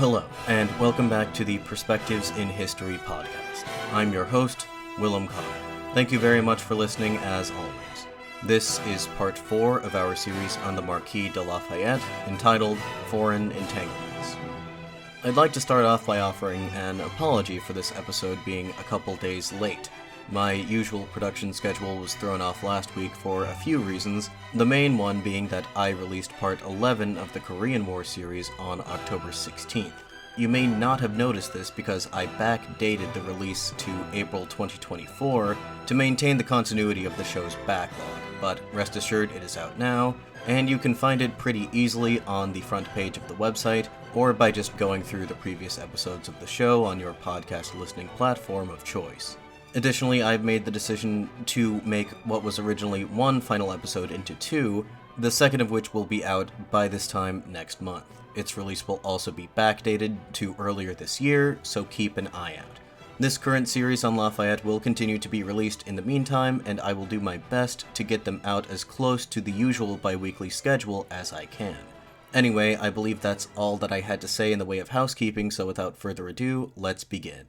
Hello, and welcome back to the Perspectives in History podcast. I'm your host, Willem Connor. Thank you very much for listening, as always. This is part 4 of our series on the Marquis de Lafayette, entitled Foreign Entanglements. I'd like to start off by offering an apology for this episode being a couple days late. My usual production schedule was thrown off last week for a few reasons, the main one being that I released part 11 of the Korean War series on October 16th. You may not have noticed this because I backdated the release to April 2024 to maintain the continuity of the show's backlog, but rest assured it is out now, and you can find it pretty easily on the front page of the website, or by just going through the previous episodes of the show on your podcast listening platform of choice. Additionally, I've made the decision to make what was originally one final episode into 2, the second of which will be out by this time next month. Its release will also be backdated to earlier this year, so keep an eye out. This current series on Lafayette will continue to be released in the meantime, and I will do my best to get them out as close to the usual bi-weekly schedule as I can. Anyway, I believe that's all that I had to say in the way of housekeeping, so without further ado, let's begin.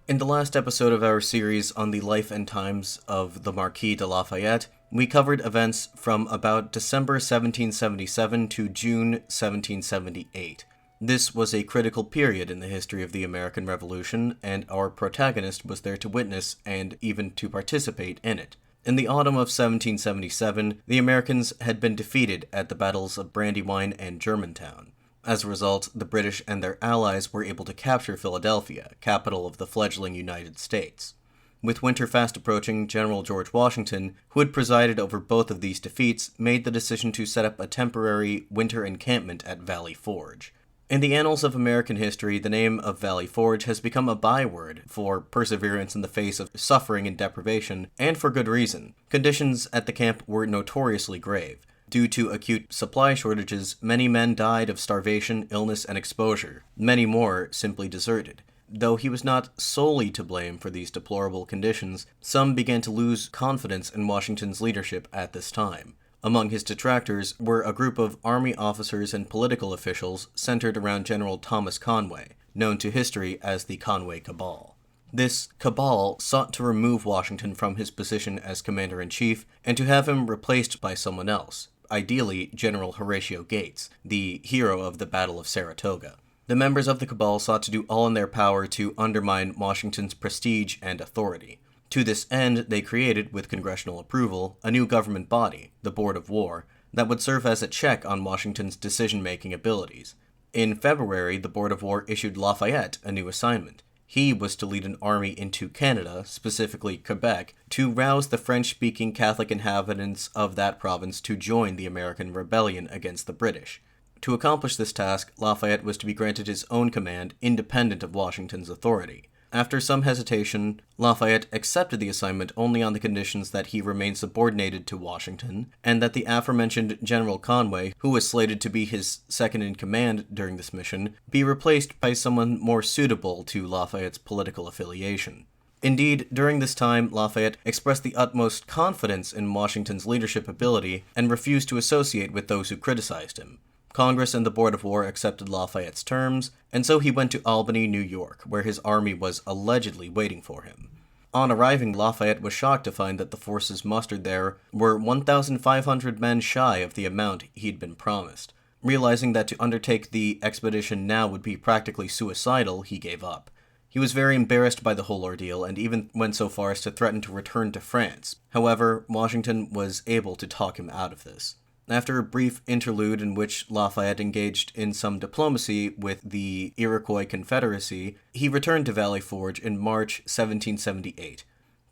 In the last episode of our series on the life and times of the Marquis de Lafayette, we covered events from about December 1777 to June 1778. This was a critical period in the history of the American Revolution, and our protagonist was there to witness and even to participate in it. In the autumn of 1777, the Americans had been defeated at the battles of Brandywine and Germantown. As a result, the British and their allies were able to capture Philadelphia, capital of the fledgling United States. With winter fast approaching, General George Washington, who had presided over both of these defeats, made the decision to set up a temporary winter encampment at Valley Forge. In the annals of American history, the name of Valley Forge has become a byword for perseverance in the face of suffering and deprivation, and for good reason. Conditions at the camp were notoriously grave. Due to acute supply shortages, many men died of starvation, illness, and exposure. Many more simply deserted. Though he was not solely to blame for these deplorable conditions, some began to lose confidence in Washington's leadership at this time. Among his detractors were a group of army officers and political officials centered around General Thomas Conway, known to history as the Conway Cabal. This cabal sought to remove Washington from his position as commander-in-chief and to have him replaced by someone else. Ideally, General Horatio Gates, the hero of the Battle of Saratoga. The members of the cabal sought to do all in their power to undermine Washington's prestige and authority. To this end, they created, with congressional approval, a new government body, the Board of War, that would serve as a check on Washington's decision-making abilities. In February, the Board of War issued Lafayette a new assignment. He was to lead an army into Canada, specifically Quebec, to rouse the French-speaking Catholic inhabitants of that province to join the American rebellion against the British. To accomplish this task, Lafayette was to be granted his own command, independent of Washington's authority. After some hesitation, Lafayette accepted the assignment only on the conditions that he remain subordinated to Washington, and that the aforementioned General Conway, who was slated to be his second-in-command during this mission, be replaced by someone more suitable to Lafayette's political affiliation. Indeed, during this time, Lafayette expressed the utmost confidence in Washington's leadership ability and refused to associate with those who criticized him. Congress and the Board of War accepted Lafayette's terms, and so he went to Albany, New York, where his army was allegedly waiting for him. On arriving, Lafayette was shocked to find that the forces mustered there were 1,500 men shy of the amount he'd been promised. Realizing that to undertake the expedition now would be practically suicidal, he gave up. He was very embarrassed by the whole ordeal and even went so far as to threaten to return to France. However, Washington was able to talk him out of this. After a brief interlude in which Lafayette engaged in some diplomacy with the Iroquois Confederacy, he returned to Valley Forge in March 1778.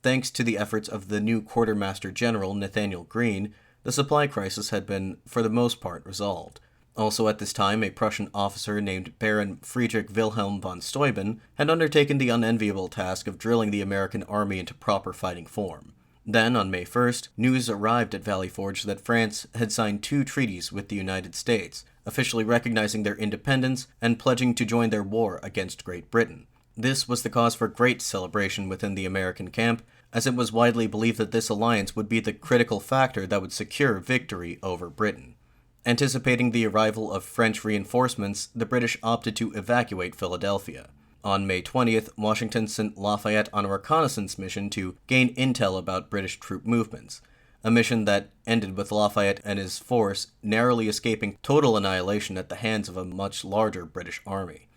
Thanks to the efforts of the new Quartermaster General Nathaniel Greene, the supply crisis had been, for the most part, resolved. Also at this time, a Prussian officer named Baron Friedrich Wilhelm von Steuben had undertaken the unenviable task of drilling the American army into proper fighting form. Then, on May 1st, news arrived at Valley Forge that France had signed 2 treaties with the United States, officially recognizing their independence and pledging to join their war against Great Britain. This was the cause for great celebration within the American camp, as it was widely believed that this alliance would be the critical factor that would secure victory over Britain. Anticipating the arrival of French reinforcements, the British opted to evacuate Philadelphia. On May 20th, Washington sent Lafayette on a reconnaissance mission to gain intel about British troop movements, a mission that ended with Lafayette and his force narrowly escaping total annihilation at the hands of a much larger British army.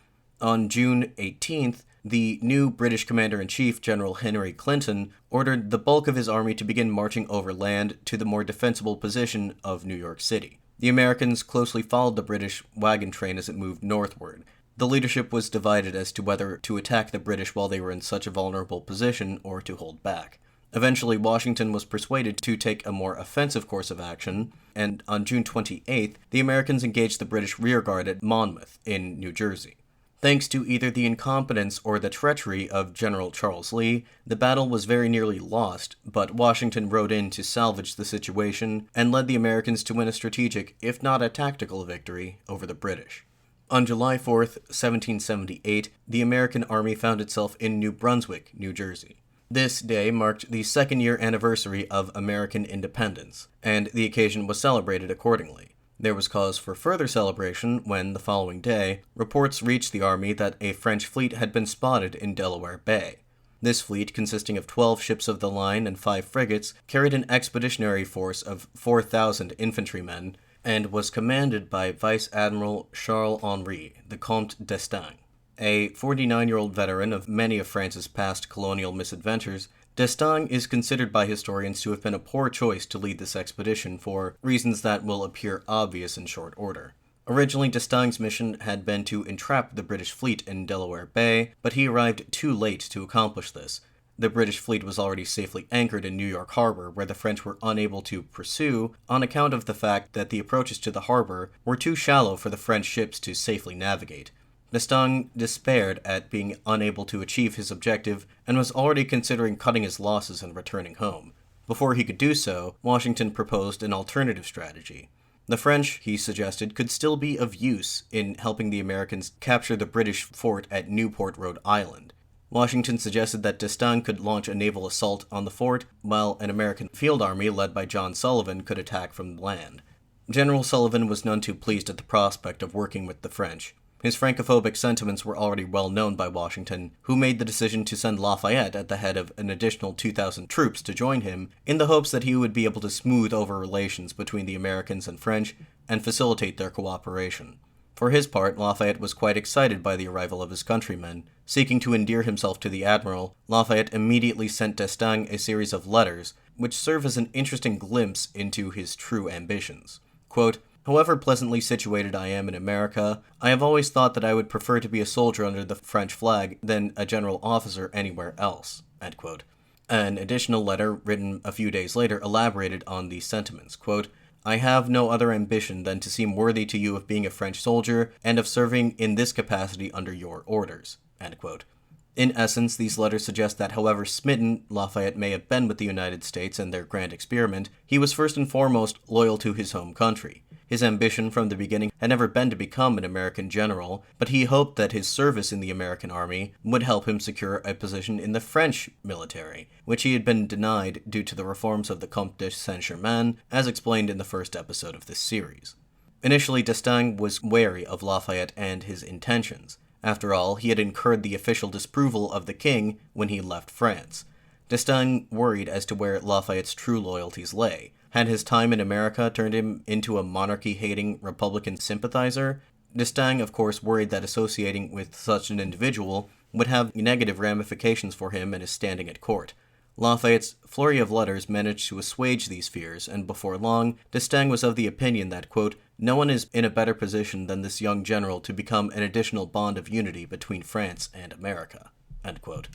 On June 18th, the new British Commander-in-Chief, General Henry Clinton, ordered the bulk of his army to begin marching overland to the more defensible position of New York City. The Americans closely followed the British wagon train as it moved northward. The leadership was divided as to whether to attack the British while they were in such a vulnerable position or to hold back. Eventually, Washington was persuaded to take a more offensive course of action, and on June 28th, the Americans engaged the British rearguard at Monmouth in New Jersey. Thanks to either the incompetence or the treachery of General Charles Lee, the battle was very nearly lost, but Washington rode in to salvage the situation and led the Americans to win a strategic, if not a tactical, victory over the British. On July 4th, 1778, the American army found itself in New Brunswick, New Jersey. This day marked the second-year anniversary of American independence, and the occasion was celebrated accordingly. There was cause for further celebration when, the following day, reports reached the army that a French fleet had been spotted in Delaware Bay. This fleet, consisting of 12 ships of the line and 5 frigates, carried an expeditionary force of 4,000 infantrymen, and was commanded by Vice Admiral Charles-Henri, the Comte d'Estaing. A 49-year-old veteran of many of France's past colonial misadventures, d'Estaing is considered by historians to have been a poor choice to lead this expedition for reasons that will appear obvious in short order. Originally, d'Estaing's mission had been to entrap the British fleet in Delaware Bay, but he arrived too late to accomplish this. The British fleet was already safely anchored in New York Harbor, where the French were unable to pursue on account of the fact that the approaches to the harbor were too shallow for the French ships to safely navigate. D'Estaing despaired at being unable to achieve his objective and was already considering cutting his losses and returning home. Before he could do so, Washington proposed an alternative strategy. The French, he suggested, could still be of use in helping the Americans capture the British fort at Newport, Rhode Island. Washington suggested that d'Estaing could launch a naval assault on the fort, while an American field army led by John Sullivan could attack from land. General Sullivan was none too pleased at the prospect of working with the French. His Francophobic sentiments were already well known by Washington, who made the decision to send Lafayette at the head of an additional 2,000 troops to join him, in the hopes that he would be able to smooth over relations between the Americans and French and facilitate their cooperation. For his part, Lafayette was quite excited by the arrival of his countrymen. Seeking to endear himself to the admiral, Lafayette immediately sent d'Estaing a series of letters, which serve as an interesting glimpse into his true ambitions. Quote, "However pleasantly situated I am in America, I have always thought that I would prefer to be a soldier under the French flag than a general officer anywhere else." End quote. An additional letter, written a few days later, elaborated on these sentiments. Quote, "I have no other ambition than to seem worthy to you of being a French soldier and of serving in this capacity under your orders." End quote. In essence, these letters suggest that however smitten Lafayette may have been with the United States and their grand experiment, he was first and foremost loyal to his home country. His ambition from the beginning had never been to become an American general, but he hoped that his service in the American army would help him secure a position in the French military, which he had been denied due to the reforms of the Comte de Saint-Germain, as explained in the first episode of this series. Initially, d'Estaing was wary of Lafayette and his intentions. After all, he had incurred the official disapproval of the king when he left France. D'Estaing worried as to where Lafayette's true loyalties lay. Had his time in America turned him into a monarchy-hating Republican sympathizer? D'Estaing, of course, worried that associating with such an individual would have negative ramifications for him and his standing at court. Lafayette's flurry of letters managed to assuage these fears, and before long, d'Estaing was of the opinion that, quote, "No one is in a better position than this young general to become an additional bond of unity between France and America." End quote.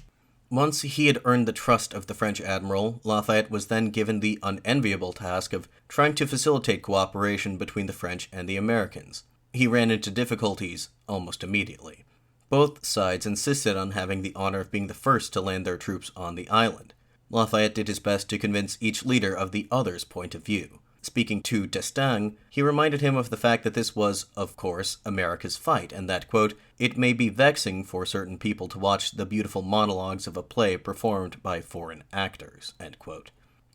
Once he had earned the trust of the French admiral, Lafayette was then given the unenviable task of trying to facilitate cooperation between the French and the Americans. He ran into difficulties almost immediately. Both sides insisted on having the honor of being the first to land their troops on the island. Lafayette did his best to convince each leader of the other's point of view. Speaking to d'Estaing, he reminded him of the fact that this was, of course, America's fight, and that, quote, "It may be vexing for certain people to watch the beautiful monologues of a play performed by foreign actors," end quote.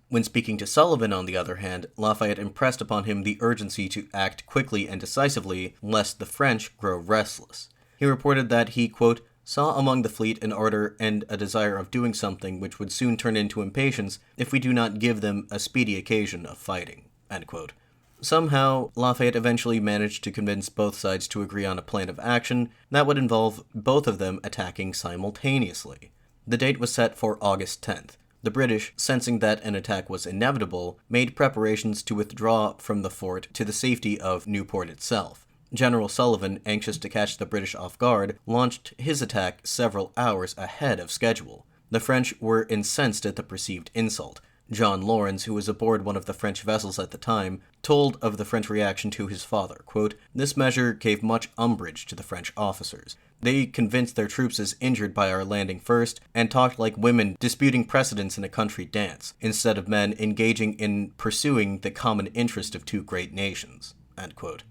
When speaking to Sullivan, on the other hand, Lafayette impressed upon him the urgency to act quickly and decisively, lest the French grow restless. He reported that he, quote, saw among the fleet an ardor and a desire of doing something which would soon turn into impatience if we do not give them a speedy occasion of fighting, end quote. Somehow, Lafayette eventually managed to convince both sides to agree on a plan of action that would involve both of them attacking simultaneously. The date was set for August 10th. The British, sensing that an attack was inevitable, made preparations to withdraw from the fort to the safety of Newport itself. General Sullivan, anxious to catch the British off guard, launched his attack several hours ahead of schedule. The French were incensed at the perceived insult. John Lawrence, who was aboard one of the French vessels at the time, told of the French reaction to his father, quote, this measure gave much umbrage to the French officers. They convinced their troops as injured by our landing first, and talked like women disputing precedence in a country dance, instead of men engaging in pursuing the common interest of two great nations, end quote.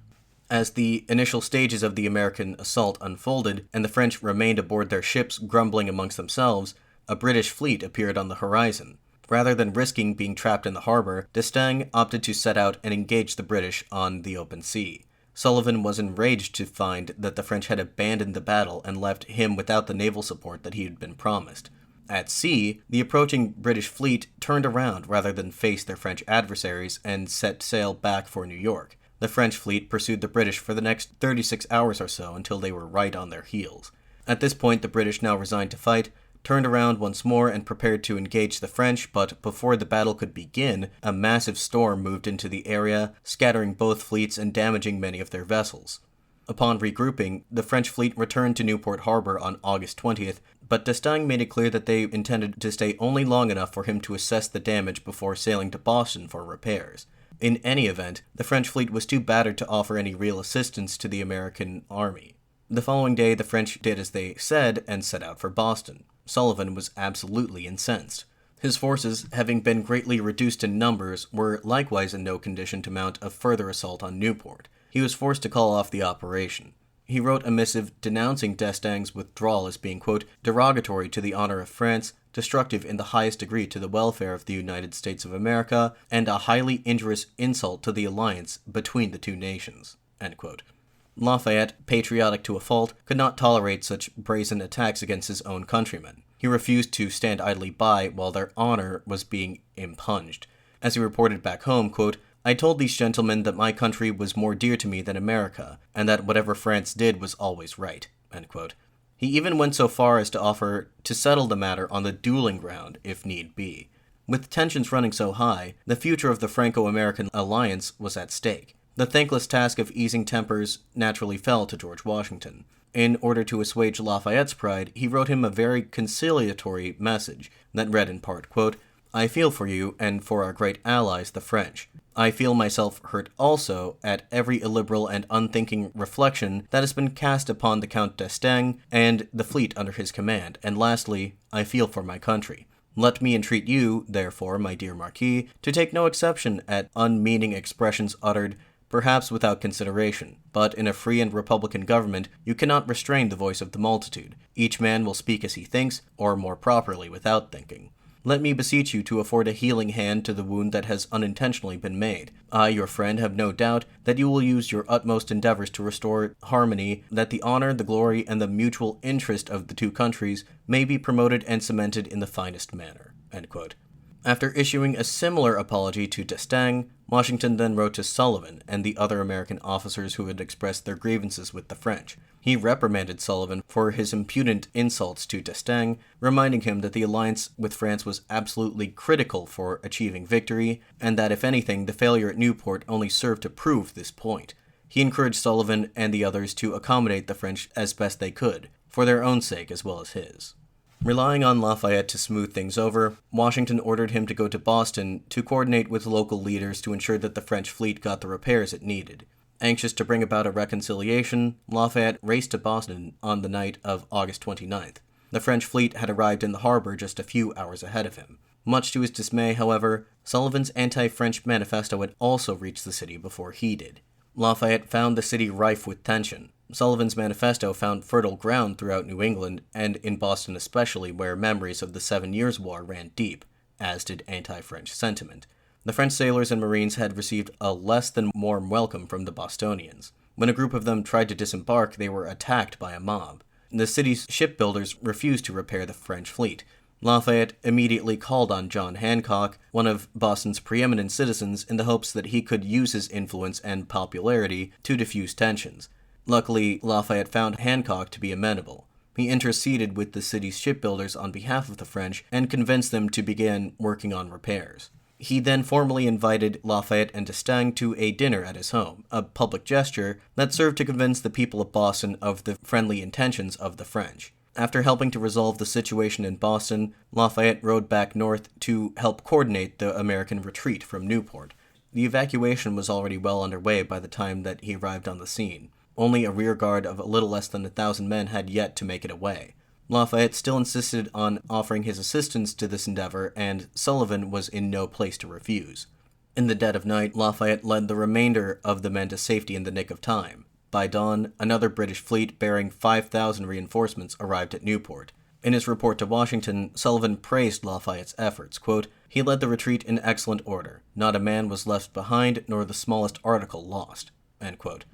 As the initial stages of the American assault unfolded, and the French remained aboard their ships grumbling amongst themselves, a British fleet appeared on the horizon. Rather than risking being trapped in the harbor, D'Estaing opted to set out and engage the British on the open sea. Sullivan was enraged to find that the French had abandoned the battle and left him without the naval support that he had been promised. At sea, the approaching British fleet turned around rather than face their French adversaries and set sail back for New York. The French fleet pursued the British for the next 36 hours or so until they were right on their heels. At this point, the British, now resigned to fight, turned around once more and prepared to engage the French, but before the battle could begin, a massive storm moved into the area, scattering both fleets and damaging many of their vessels. Upon regrouping, the French fleet returned to Newport Harbor on August 20th, but D'Estaing made it clear that they intended to stay only long enough for him to assess the damage before sailing to Boston for repairs. In any event, the French fleet was too battered to offer any real assistance to the American army. The following day, the French did as they said and set out for Boston. Sullivan was absolutely incensed. His forces, having been greatly reduced in numbers, were likewise in no condition to mount a further assault on Newport. He was forced to call off the operation. He wrote a missive denouncing D'Estaing's withdrawal as being, quote, derogatory to the honor of France, destructive in the highest degree to the welfare of the United States of America, and a highly injurious insult to the alliance between the two nations, end quote. Lafayette, patriotic to a fault, could not tolerate such brazen attacks against his own countrymen. He refused to stand idly by while their honor was being impunged. As he reported back home, quote, I told these gentlemen that my country was more dear to me than America, and that whatever France did was always right, end quote. He even went so far as to offer to settle the matter on the dueling ground, if need be. With tensions running so high, the future of the Franco-American alliance was at stake. The thankless task of easing tempers naturally fell to George Washington. In order to assuage Lafayette's pride, he wrote him a very conciliatory message that read in part, quote, I feel for you and for our great allies, the French. I feel myself hurt also at every illiberal and unthinking reflection that has been cast upon the Count d'Estaing and the fleet under his command, and lastly, I feel for my country. Let me entreat you, therefore, my dear Marquis, to take no exception at unmeaning expressions uttered perhaps without consideration, but in a free and republican government you cannot restrain the voice of the multitude. Each man will speak as he thinks, or more properly, without thinking. Let me beseech you to afford a healing hand to the wound that has unintentionally been made. I, your friend, have no doubt that you will use your utmost endeavors to restore harmony, that the honor, the glory, and the mutual interest of the two countries may be promoted and cemented in the finest manner, end quote. After issuing a similar apology to D'Estaing, Washington then wrote to Sullivan and the other American officers who had expressed their grievances with the French. He reprimanded Sullivan for his impudent insults to D'Estaing, reminding him that the alliance with France was absolutely critical for achieving victory, and that if anything, the failure at Newport only served to prove this point. He encouraged Sullivan and the others to accommodate the French as best they could, for their own sake as well as his. Relying on Lafayette to smooth things over, Washington ordered him to go to Boston to coordinate with local leaders to ensure that the French fleet got the repairs it needed. Anxious to bring about a reconciliation, Lafayette raced to Boston on the night of August 29th. The French fleet had arrived in the harbor just a few hours ahead of him. Much to his dismay, however, Sullivan's anti-French manifesto had also reached the city before he did. Lafayette found the city rife with tension. Sullivan's manifesto found fertile ground throughout New England, and in Boston especially, where memories of the 7 Years' War ran deep. as did anti-French sentiment. The French sailors and Marines had received a less than warm welcome from the Bostonians. When a group of them tried to disembark, they were attacked by a mob. The city's shipbuilders refused to repair the French fleet. Lafayette immediately called on John Hancock, one of Boston's preeminent citizens, in the hopes that he could use his influence and popularity to diffuse tensions. Luckily, Lafayette found Hancock to be amenable. He interceded with the city's shipbuilders on behalf of the French and convinced them to begin working on repairs. He then formally invited Lafayette and D'Estaing to a dinner at his home, a public gesture that served to convince the people of Boston of the friendly intentions of the French. After helping to resolve the situation in Boston, Lafayette rode back north to help coordinate the American retreat from Newport. The evacuation was already well underway by the time that he arrived on the scene. Only a rear guard of a little less than 1,000 men had yet to make it away. Lafayette still insisted on offering his assistance to this endeavor, and Sullivan was in no place to refuse. In the dead of night, Lafayette led the remainder of the men to safety in the nick of time. By dawn, another British fleet bearing 5,000 reinforcements arrived at Newport. In his report to Washington, Sullivan praised Lafayette's efforts. Quote, "He led the retreat in excellent order. Not a man was left behind, nor the smallest article lost." End quote.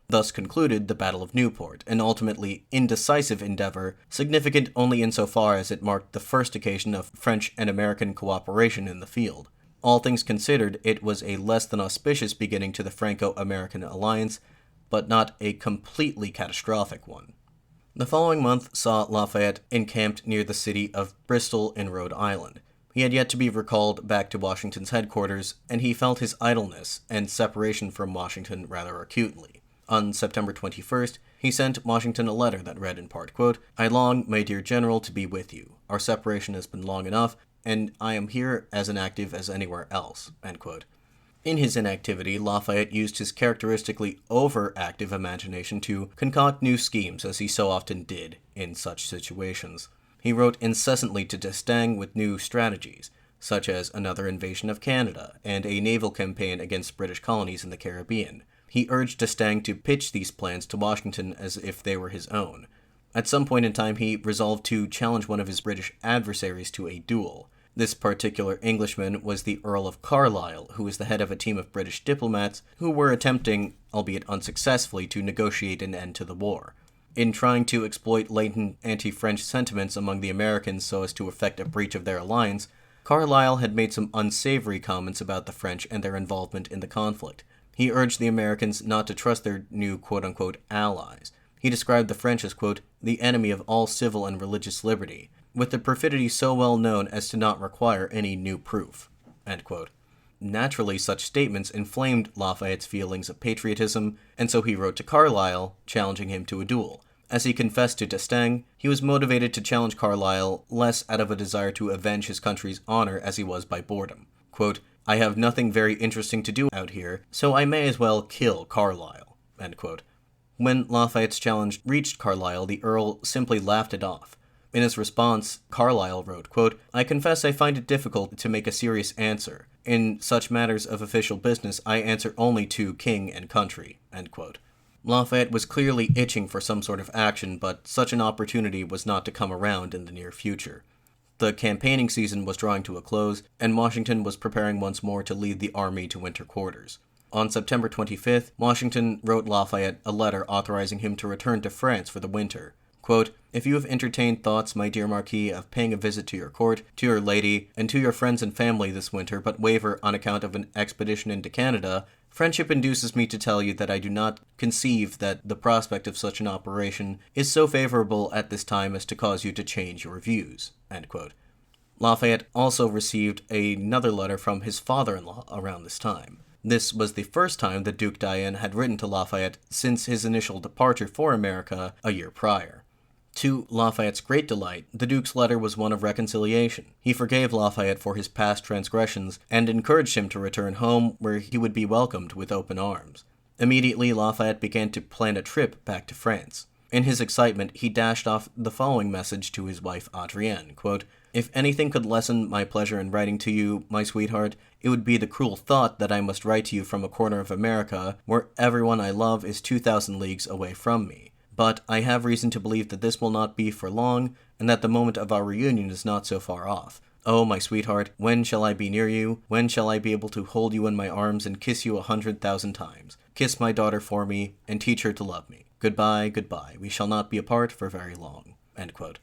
Thus concluded the Battle of Newport, an ultimately indecisive endeavor, significant only insofar as it marked the first occasion of French and American cooperation in the field. All things considered, it was a less than auspicious beginning to the Franco-American alliance, but not a completely catastrophic one. The following month saw Lafayette encamped near the city of Bristol in Rhode Island. He had yet to be recalled back to Washington's headquarters, and he felt his idleness and separation from Washington rather acutely. On September 21st, he sent Washington a letter that read in part, quote, "I long, my dear General, to be with you. Our separation has been long enough, and I am here as inactive as anywhere else." End quote. In his inactivity, Lafayette used his characteristically overactive imagination to concoct new schemes, as he so often did in such situations. He wrote incessantly to D'Estaing with new strategies, such as another invasion of Canada and a naval campaign against British colonies in the Caribbean. He urged D'Estaing to pitch these plans to Washington as if they were his own. At some point in time, he resolved to challenge one of his British adversaries to a duel. This particular Englishman was the Earl of Carlisle, who was the head of a team of British diplomats who were attempting, albeit unsuccessfully, to negotiate an end to the war. In trying to exploit latent anti-French sentiments among the Americans so as to effect a breach of their alliance, Carlisle had made some unsavory comments about the French and their involvement in the conflict. He urged the Americans not to trust their new quote-unquote allies. He described the French as, quote, "the enemy of all civil and religious liberty, with the perfidy so well known as to not require any new proof." End quote. Naturally, such statements inflamed Lafayette's feelings of patriotism, and so he wrote to Carlisle, challenging him to a duel. As he confessed to D'Estaing, he was motivated to challenge Carlisle less out of a desire to avenge his country's honor as he was by boredom. Quote, "I have nothing very interesting to do out here, so I may as well kill Carlisle." End quote. When Lafayette's challenge reached Carlisle, the Earl simply laughed it off. In his response, Carlisle wrote, quote, "I confess I find it difficult to make a serious answer. In such matters of official business, I answer only to king and country." End quote. Lafayette was clearly itching for some sort of action, but such an opportunity was not to come around in the near future. The campaigning season was drawing to a close, and Washington was preparing once more to lead the army to winter quarters. On September 25th, Washington wrote Lafayette a letter authorizing him to return to France for the winter. Quote, "If you have entertained thoughts, my dear Marquis, of paying a visit to your court, to your lady, and to your friends and family this winter, but waver on account of an expedition into Canada, friendship induces me to tell you that I do not conceive that the prospect of such an operation is so favorable at this time as to cause you to change your views." End quote. Lafayette also received another letter from his father-in-law around this time. This was the first time that Duke d'Ayen had written to Lafayette since his initial departure for America a year prior. To Lafayette's great delight, the Duke's letter was one of reconciliation. He forgave Lafayette for his past transgressions and encouraged him to return home, where he would be welcomed with open arms. Immediately, Lafayette began to plan a trip back to France. In his excitement, he dashed off the following message to his wife Adrienne, quote, "If anything could lessen my pleasure in writing to you, my sweetheart, it would be the cruel thought that I must write to you from a corner of America where everyone I love is 2,000 leagues away from me. But I have reason to believe that this will not be for long, and that the moment of our reunion is not so far off. Oh, my sweetheart, when shall I be near you? When shall I be able to hold you in my arms and kiss you 100,000 times? Kiss my daughter for me, and teach her to love me. Goodbye, goodbye. We shall not be apart for very long." End quote.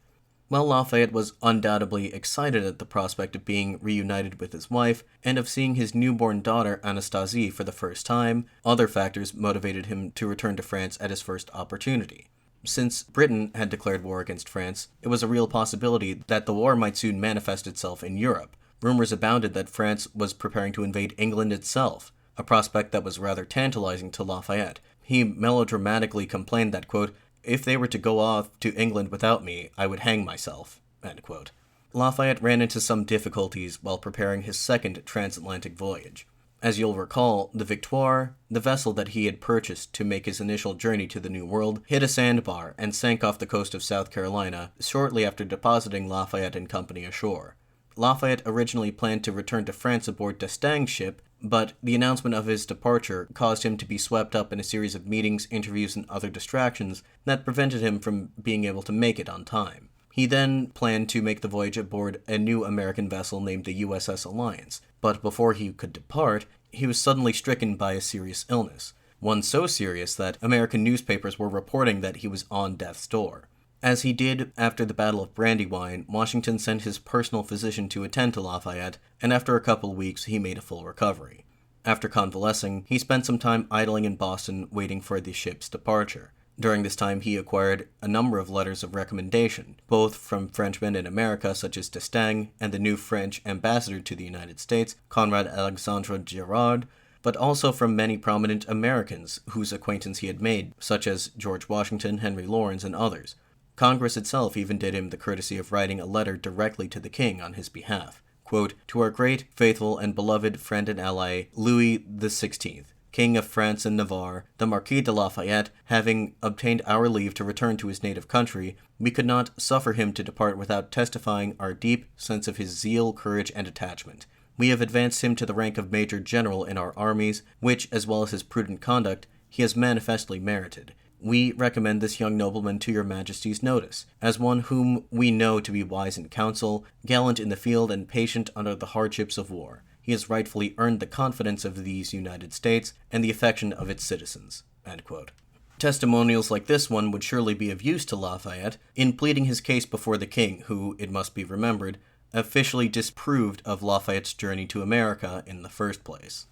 While Lafayette was undoubtedly excited at the prospect of being reunited with his wife, and of seeing his newborn daughter Anastasie for the first time, other factors motivated him to return to France at his first opportunity. Since Britain had declared war against France, it was a real possibility that the war might soon manifest itself in Europe. Rumors abounded that France was preparing to invade England itself, a prospect that was rather tantalizing to Lafayette. He melodramatically complained that, quote, "If they were to go off to England without me, I would hang myself." End quote. Lafayette ran into some difficulties while preparing his second transatlantic voyage. As you'll recall, the Victoire, the vessel that he had purchased to make his initial journey to the New World, hit a sandbar and sank off the coast of South Carolina shortly after depositing Lafayette and company ashore. Lafayette originally planned to return to France aboard D'Estaing's ship, but the announcement of his departure caused him to be swept up in a series of meetings, interviews, and other distractions that prevented him from being able to make it on time. He then planned to make the voyage aboard a new American vessel named the USS Alliance, but before he could depart, he was suddenly stricken by a serious illness, one so serious that American newspapers were reporting that he was on death's door. As he did after the Battle of Brandywine, Washington sent his personal physician to attend to Lafayette, and after a couple weeks, he made a full recovery. After convalescing, he spent some time idling in Boston waiting for the ship's departure. During this time, he acquired a number of letters of recommendation, both from Frenchmen in America such as D'Estaing and the new French ambassador to the United States, Conrad Alexandre Girard, but also from many prominent Americans whose acquaintance he had made, such as George Washington, Henry Lawrence, and others. Congress itself even did him the courtesy of writing a letter directly to the king on his behalf. Quote, "To our great, faithful, and beloved friend and ally, Louis XVI, King of France and Navarre, the Marquis de Lafayette, having obtained our leave to return to his native country, we could not suffer him to depart without testifying our deep sense of his zeal, courage, and attachment. We have advanced him to the rank of Major General in our armies, which, as well as his prudent conduct, he has manifestly merited. We recommend this young nobleman to your Majesty's notice, as one whom we know to be wise in council, gallant in the field, and patient under the hardships of war. He has rightfully earned the confidence of these United States and the affection of its citizens." End quote. Testimonials like this one would surely be of use to Lafayette in pleading his case before the king, who, it must be remembered, officially disapproved of Lafayette's journey to America in the first place.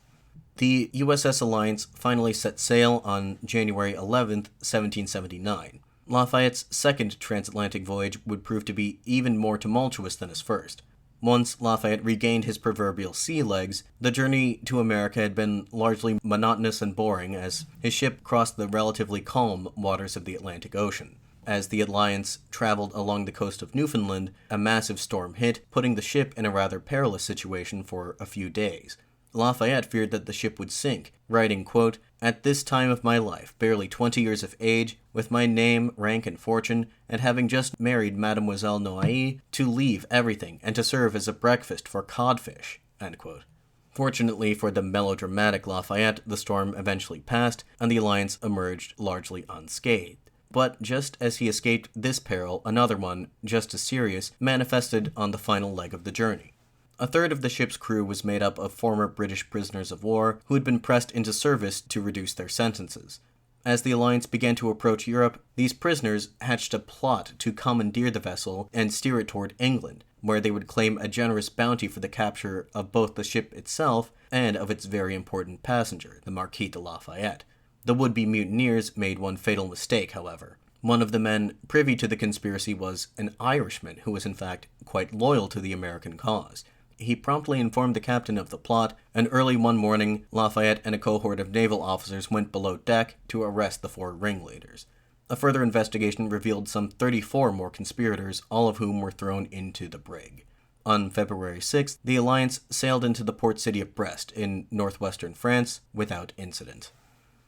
The USS Alliance finally set sail on January 11th, 1779. Lafayette's second transatlantic voyage would prove to be even more tumultuous than his first. Once Lafayette regained his proverbial sea legs, the journey to America had been largely monotonous and boring as his ship crossed the relatively calm waters of the Atlantic Ocean. As the Alliance traveled along the coast of Newfoundland, a massive storm hit, putting the ship in a rather perilous situation for a few days. Lafayette feared that the ship would sink, writing, quote, "At this time of my life, barely 20 years of age, with my name, rank, and fortune, and having just married Mademoiselle Noailles, to leave everything and to serve as a breakfast for codfish." End quote. Fortunately for the melodramatic Lafayette, the storm eventually passed, and the Alliance emerged largely unscathed. But just as he escaped this peril, another one, just as serious, manifested on the final leg of the journey. A third of the ship's crew was made up of former British prisoners of war who had been pressed into service to reduce their sentences. As the Alliance began to approach Europe, these prisoners hatched a plot to commandeer the vessel and steer it toward England, where they would claim a generous bounty for the capture of both the ship itself and of its very important passenger, the Marquis de Lafayette. The would-be mutineers made one fatal mistake, however. One of the men privy to the conspiracy was an Irishman who was in fact quite loyal to the American cause. He promptly informed the captain of the plot, and early one morning, Lafayette and a cohort of naval officers went below deck to arrest the 4 ringleaders. A further investigation revealed some 34 more conspirators, all of whom were thrown into the brig. On February 6th, the Alliance sailed into the port city of Brest in northwestern France without incident.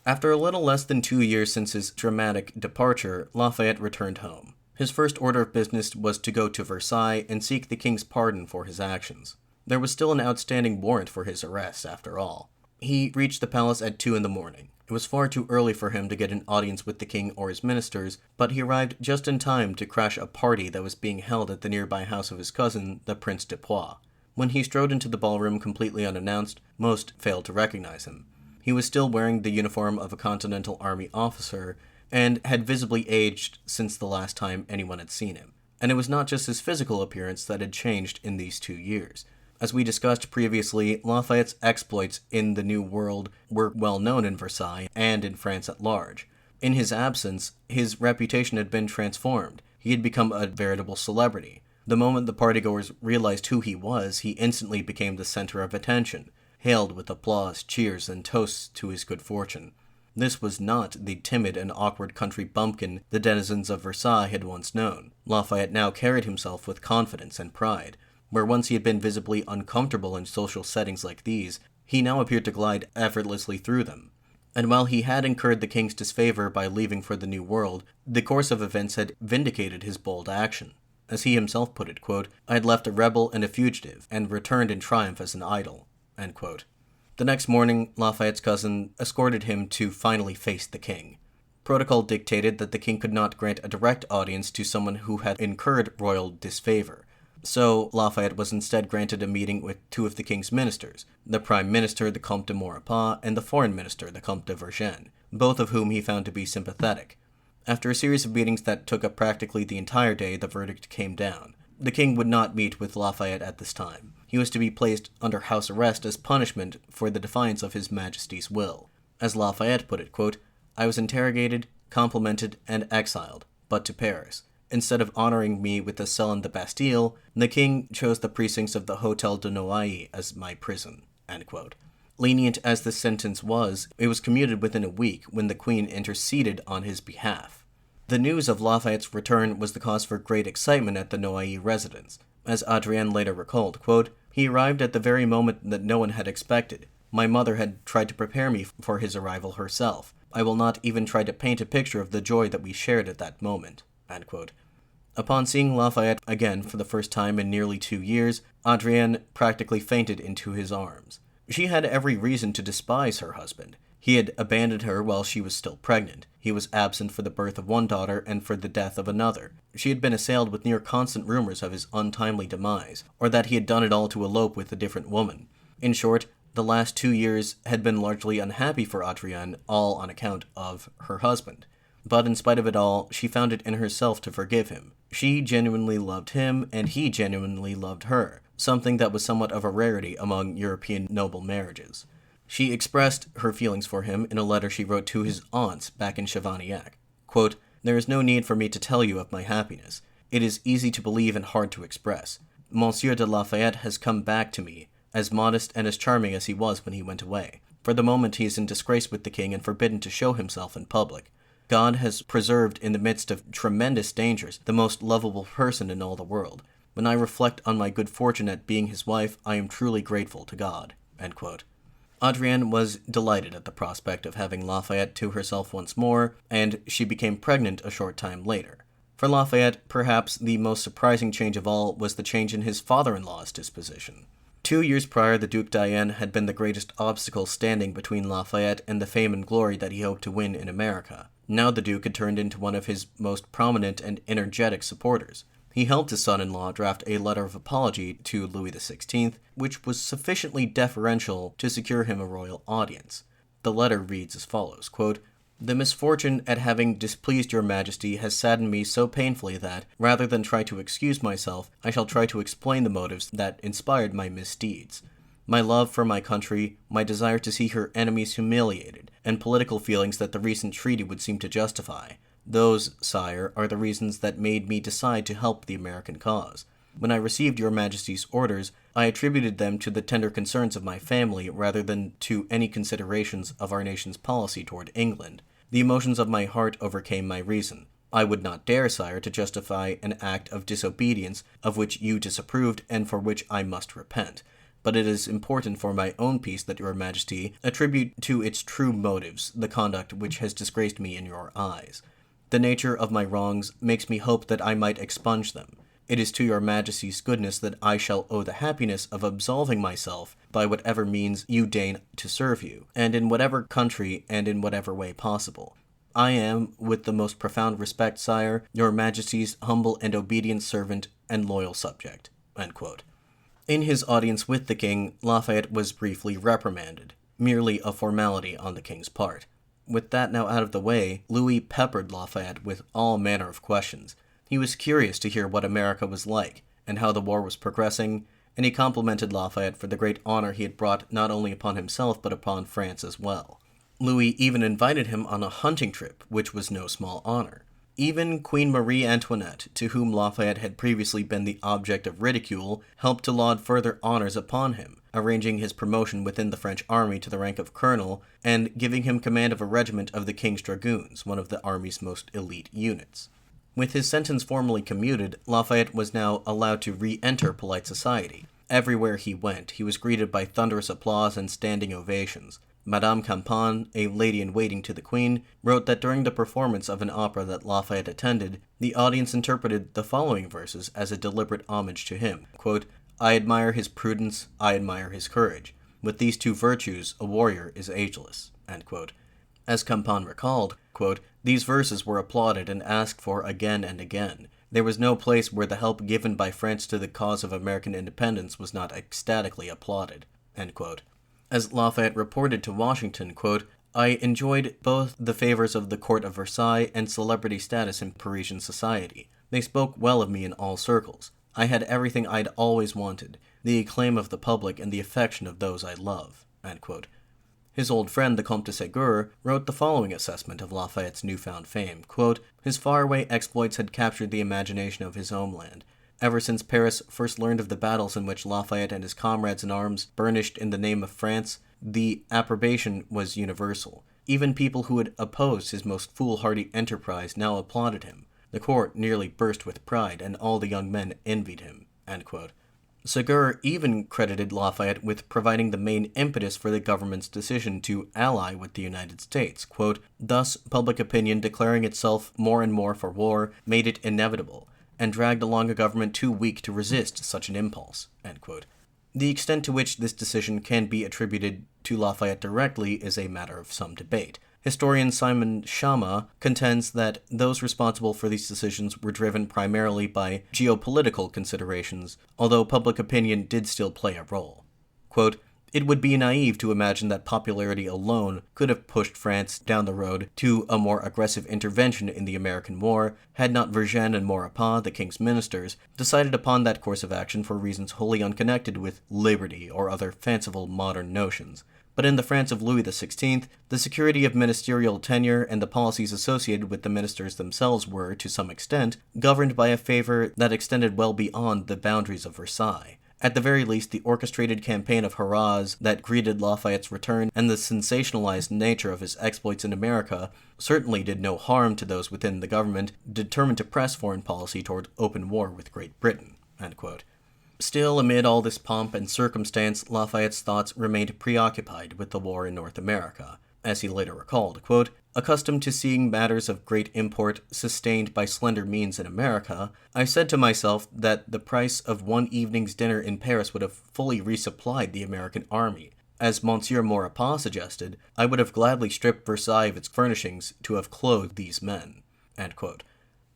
After a little less than 2 years since his dramatic departure, Lafayette returned home. His first order of business was to go to Versailles and seek the king's pardon for his actions. There was still an outstanding warrant for his arrest, after all. He reached the palace at 2 in the morning. It was far too early for him to get an audience with the king or his ministers, but he arrived just in time to crash a party that was being held at the nearby house of his cousin, the Prince de Poix. When he strode into the ballroom completely unannounced, most failed to recognize him. He was still wearing the uniform of a Continental Army officer, and had visibly aged since the last time anyone had seen him. And it was not just his physical appearance that had changed in these 2 years. As we discussed previously, Lafayette's exploits in the New World were well known in Versailles and in France at large. In his absence, his reputation had been transformed. He had become a veritable celebrity. The moment the partygoers realized who he was, he instantly became the center of attention, hailed with applause, cheers, and toasts to his good fortune. This was not the timid and awkward country bumpkin the denizens of Versailles had once known. Lafayette now carried himself with confidence and pride. Where once he had been visibly uncomfortable in social settings like these, he now appeared to glide effortlessly through them. And while he had incurred the king's disfavor by leaving for the New World, the course of events had vindicated his bold action. As he himself put it, quote, "I had left a rebel and a fugitive, and returned in triumph as an idol." End quote. The next morning, Lafayette's cousin escorted him to finally face the king. Protocol dictated that the king could not grant a direct audience to someone who had incurred royal disfavor. So, Lafayette was instead granted a meeting with 2 of the king's ministers, the prime minister, the Comte de Maurepas, and the foreign minister, the Comte de Vergennes, both of whom he found to be sympathetic. After a series of meetings that took up practically the entire day, the verdict came down. The king would not meet with Lafayette at this time. He was to be placed under house arrest as punishment for the defiance of his Majesty's will. As Lafayette put it, quote, "I was interrogated, complimented, and exiled, but to Paris. Instead of honoring me with a cell in the Bastille, the king chose the precincts of the Hôtel de Noailles as my prison." End quote. Lenient as this sentence was, it was commuted within a week when the queen interceded on his behalf. The news of Lafayette's return was the cause for great excitement at the Noailles residence. As Adrienne later recalled, quote, "He arrived at the very moment that no one had expected. My mother had tried to prepare me for his arrival herself. I will not even try to paint a picture of the joy that we shared at that moment." End quote. Upon seeing Lafayette again for the first time in nearly 2 years, Adrienne practically fainted into his arms. She had every reason to despise her husband. He had abandoned her while she was still pregnant. He was absent for the birth of one daughter and for the death of another. She had been assailed with near constant rumors of his untimely demise, or that he had done it all to elope with a different woman. In short, the last 2 years had been largely unhappy for Adrienne, all on account of her husband. But in spite of it all, she found it in herself to forgive him. She genuinely loved him, and he genuinely loved her, something that was somewhat of a rarity among European noble marriages. She expressed her feelings for him in a letter she wrote to his aunts back in Chavagnac. Quote, "There is no need for me to tell you of my happiness. It is easy to believe and hard to express. Monsieur de Lafayette has come back to me, as modest and as charming as he was when he went away. For the moment he is in disgrace with the king and forbidden to show himself in public. God has preserved in the midst of tremendous dangers the most lovable person in all the world. When I reflect on my good fortune at being his wife, I am truly grateful to God." End quote. Adrienne was delighted at the prospect of having Lafayette to herself once more, and she became pregnant a short time later. For Lafayette, perhaps the most surprising change of all was the change in his father-in-law's disposition. 2 years prior, the Duc d'Enghien had been the greatest obstacle standing between Lafayette and the fame and glory that he hoped to win in America. Now the Duke had turned into one of his most prominent and energetic supporters. He helped his son-in-law draft a letter of apology to Louis XVI, which was sufficiently deferential to secure him a royal audience. The letter reads as follows, quote, "The misfortune at having displeased your Majesty has saddened me so painfully that, rather than try to excuse myself, I shall try to explain the motives that inspired my misdeeds. My love for my country, my desire to see her enemies humiliated, and political feelings that the recent treaty would seem to justify. Those, sire, are the reasons that made me decide to help the American cause. When I received your Majesty's orders, I attributed them to the tender concerns of my family rather than to any considerations of our nation's policy toward England. The emotions of my heart overcame my reason. I would not dare, sire, to justify an act of disobedience of which you disapproved and for which I must repent. But it is important for my own peace that your Majesty attribute to its true motives the conduct which has disgraced me in your eyes. The nature of my wrongs makes me hope that I might expunge them. "It is to your Majesty's goodness that I shall owe the happiness of absolving myself by whatever means you deign to serve you, and in whatever country and in whatever way possible. I am, with the most profound respect, sire, your Majesty's humble and obedient servant and loyal subject." End quote. In his audience with the king, Lafayette was briefly reprimanded, merely a formality on the king's part. With that now out of the way, Louis peppered Lafayette with all manner of questions. He was curious to hear what America was like, and how the war was progressing, and he complimented Lafayette for the great honor he had brought not only upon himself but upon France as well. Louis even invited him on a hunting trip, which was no small honor. Even Queen Marie Antoinette, to whom Lafayette had previously been the object of ridicule, helped to laud further honors upon him, arranging his promotion within the French army to the rank of colonel, and giving him command of a regiment of the King's Dragoons, one of the army's most elite units. With his sentence formally commuted, Lafayette was now allowed to re-enter polite society. Everywhere he went, he was greeted by thunderous applause and standing ovations. Madame Campan, a lady-in-waiting to the Queen, wrote that during the performance of an opera that Lafayette attended, the audience interpreted the following verses as a deliberate homage to him. Quote, "I admire his prudence, I admire his courage. With these two virtues, a warrior is ageless." End quote. As Campan recalled, quote, "These verses were applauded and asked for again and again. There was no place where the help given by France to the cause of American independence was not ecstatically applauded." End quote. As Lafayette reported to Washington, quote, "I enjoyed both the favors of the court of Versailles and celebrity status in Parisian society. They spoke well of me in all circles. I had everything I'd always wanted, the acclaim of the public and the affection of those I love." End quote. His old friend, the Comte de Ségur, wrote the following assessment of Lafayette's newfound fame. Quote, "His faraway exploits had captured the imagination of his homeland. Ever since Paris first learned of the battles in which Lafayette and his comrades in arms burnished in the name of France, the approbation was universal. Even people who had opposed his most foolhardy enterprise now applauded him. The court nearly burst with pride, and all the young men envied him." End quote. Ségur even credited Lafayette with providing the main impetus for the government's decision to ally with the United States. Quote, "Thus, public opinion, declaring itself more and more for war, made it inevitable, and dragged along a government too weak to resist such an impulse." End quote. The extent to which this decision can be attributed to Lafayette directly is a matter of some debate. Historian Simon Schama contends that those responsible for these decisions were driven primarily by geopolitical considerations, although public opinion did still play a role. Quote, "It would be naive to imagine that popularity alone could have pushed France down the road to a more aggressive intervention in the American war, had not Vergennes and Maurepas, the king's ministers, decided upon that course of action for reasons wholly unconnected with liberty or other fanciful modern notions. But in the France of Louis XVI, the security of ministerial tenure and the policies associated with the ministers themselves were, to some extent, governed by a favor that extended well beyond the boundaries of Versailles. At the very least, the orchestrated campaign of hurrahs that greeted Lafayette's return and the sensationalized nature of his exploits in America certainly did no harm to those within the government determined to press foreign policy toward open war with Great Britain." End quote. Still, amid all this pomp and circumstance, Lafayette's thoughts remained preoccupied with the war in North America. As he later recalled, quote, "Accustomed to seeing matters of great import sustained by slender means in America, I said to myself that the price of one evening's dinner in Paris would have fully resupplied the American army. As Monsieur Maurepas suggested, I would have gladly stripped Versailles of its furnishings to have clothed these men." End quote.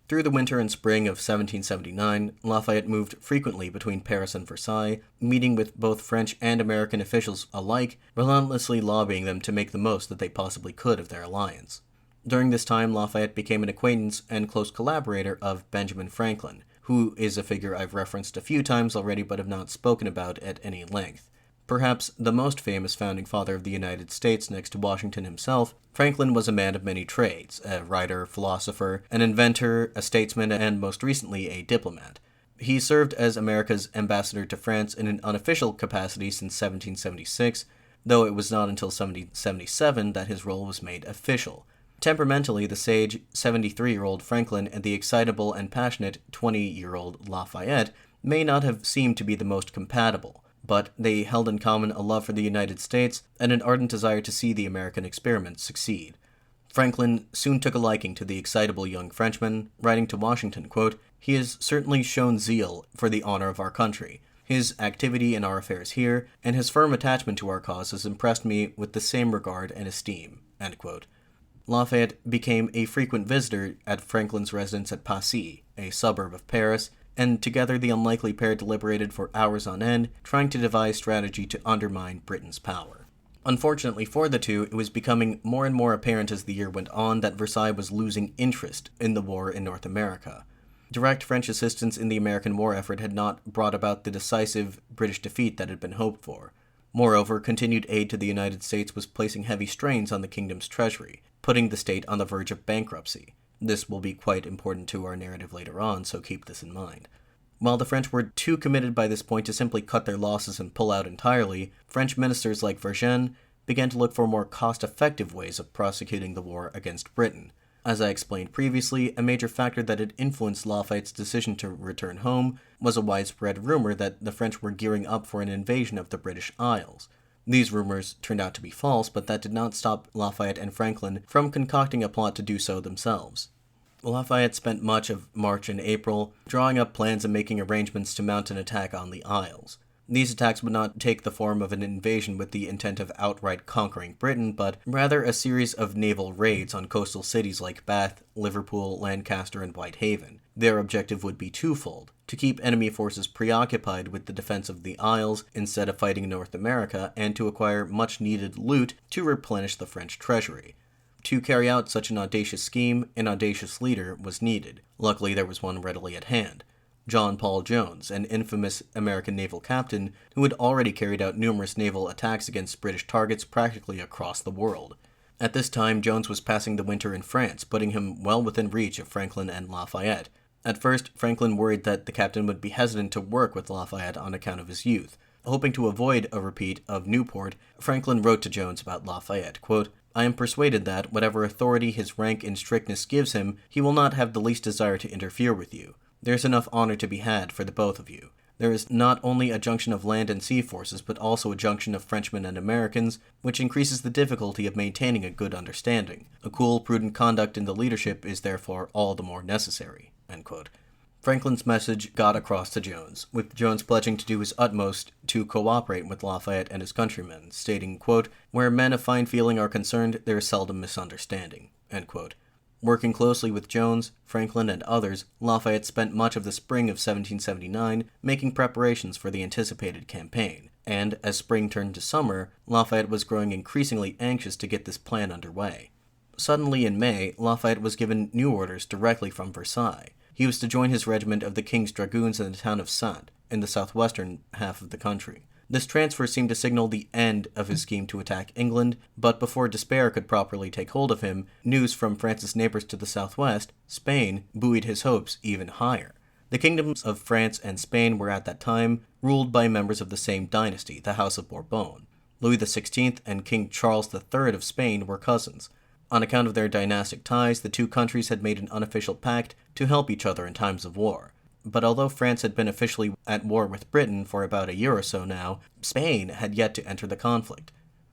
Through the winter and spring of 1779, Lafayette moved frequently between Paris and Versailles, meeting with both French and American officials alike, relentlessly lobbying them to make the most that they possibly could of their alliance. During this time, Lafayette became an acquaintance and close collaborator of Benjamin Franklin, who is a figure I've referenced a few times already but have not spoken about at any length. Perhaps the most famous founding father of the United States next to Washington himself, Franklin was a man of many trades, a writer, philosopher, an inventor, a statesman, and most recently a diplomat. He served as America's ambassador to France in an unofficial capacity since 1776, though it was not until 1777 that his role was made official. Temperamentally, the sage 73-year-old Franklin and the excitable and passionate 20-year-old Lafayette may not have seemed to be the most compatible, but they held in common a love for the United States and an ardent desire to see the American experiment succeed. Franklin soon took a liking to the excitable young Frenchman, writing to Washington, quote, "He has certainly shown zeal for the honor of our country. His activity in our affairs here, and his firm attachment to our cause has impressed me with the same regard and esteem." End quote. Lafayette became a frequent visitor at Franklin's residence at Passy, a suburb of Paris, and together the unlikely pair deliberated for hours on end, trying to devise strategy to undermine Britain's power. Unfortunately for the two, it was becoming more and more apparent as the year went on that Versailles was losing interest in the war in North America. Direct French assistance in the American war effort had not brought about the decisive British defeat that had been hoped for. Moreover, continued aid to the United States was placing heavy strains on the kingdom's treasury, putting the state on the verge of bankruptcy. This will be quite important to our narrative later on, so keep this in mind. While the French were too committed by this point to simply cut their losses and pull out entirely, French ministers like Vergennes began to look for more cost-effective ways of prosecuting the war against Britain. As I explained previously, a major factor that had influenced Lafayette's decision to return home was a widespread rumor that the French were gearing up for an invasion of the British Isles. These rumors turned out to be false, but that did not stop Lafayette and Franklin from concocting a plot to do so themselves. Lafayette spent much of March and April drawing up plans and making arrangements to mount an attack on the Isles. These attacks would not take the form of an invasion with the intent of outright conquering Britain, but rather a series of naval raids on coastal cities like Bath, Liverpool, Lancaster, and Whitehaven. Their objective would be twofold: to keep enemy forces preoccupied with the defense of the Isles instead of fighting in North America, and to acquire much-needed loot to replenish the French treasury. To carry out such an audacious scheme, an audacious leader was needed. Luckily, there was one readily at hand: John Paul Jones, an infamous American naval captain who had already carried out numerous naval attacks against British targets practically across the world. At this time, Jones was passing the winter in France, putting him well within reach of Franklin and Lafayette. At first, Franklin worried that the captain would be hesitant to work with Lafayette on account of his youth. Hoping to avoid a repeat of Newport, Franklin wrote to Jones about Lafayette, quote, "I am persuaded that, whatever authority his rank and strictness gives him, he will not have the least desire to interfere with you. There is enough honor to be had for the both of you. There is not only a junction of land and sea forces, but also a junction of Frenchmen and Americans, which increases the difficulty of maintaining a good understanding. A cool, prudent conduct in the leadership is therefore all the more necessary." End quote. Franklin's message got across to Jones, with Jones pledging to do his utmost to cooperate with Lafayette and his countrymen, stating, quote, "Where men of fine feeling are concerned, there is seldom misunderstanding." End quote. Working closely with Jones, Franklin, and others, Lafayette spent much of the spring of 1779 making preparations for the anticipated campaign, and as spring turned to summer, Lafayette was growing increasingly anxious to get this plan underway. Suddenly in May, Lafayette was given new orders directly from Versailles. He was to join his regiment of the King's Dragoons in the town of Saintes, in the southwestern half of the country. This transfer seemed to signal the end of his scheme to attack England, but before despair could properly take hold of him, news from France's neighbors to the southwest, Spain, buoyed his hopes even higher. The kingdoms of France and Spain were at that time ruled by members of the same dynasty, the House of Bourbon. Louis XVI and King Charles III of Spain were cousins. On account of their dynastic ties, the two countries had made an unofficial pact to help each other in times of war. But although France had been officially at war with Britain for about a year or so now, Spain had yet to enter the conflict.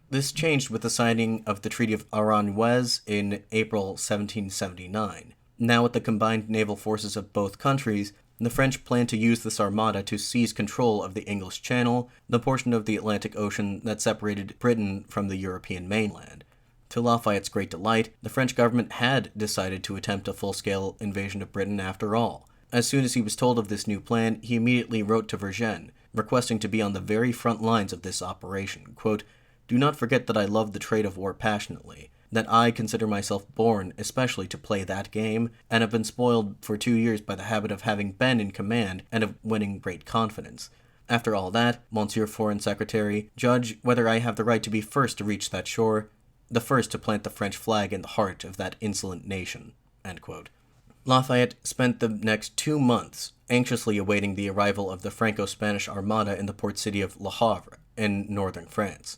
This changed with the signing of the Treaty of Aranjuez in April 1779. Now with the combined naval forces of both countries, the French planned to use this armada to seize control of the English Channel, the portion of the Atlantic Ocean that separated Britain from the European mainland. To Lafayette's great delight, the French government had decided to attempt a full-scale invasion of Britain after all. As soon as he was told of this new plan, he immediately wrote to Vergennes, requesting to be on the very front lines of this operation. Quote, "Do not forget that I love the trade of war passionately, that I consider myself born especially to play that game, and have been spoiled for 2 years by the habit of having been in command and of winning great confidence. After all that, Monsieur Foreign Secretary, judge whether I have the right to be first to reach that shore, the first to plant the French flag in the heart of that insolent nation." End quote. Lafayette spent the next 2 months anxiously awaiting the arrival of the Franco-Spanish Armada in the port city of Le Havre in northern France.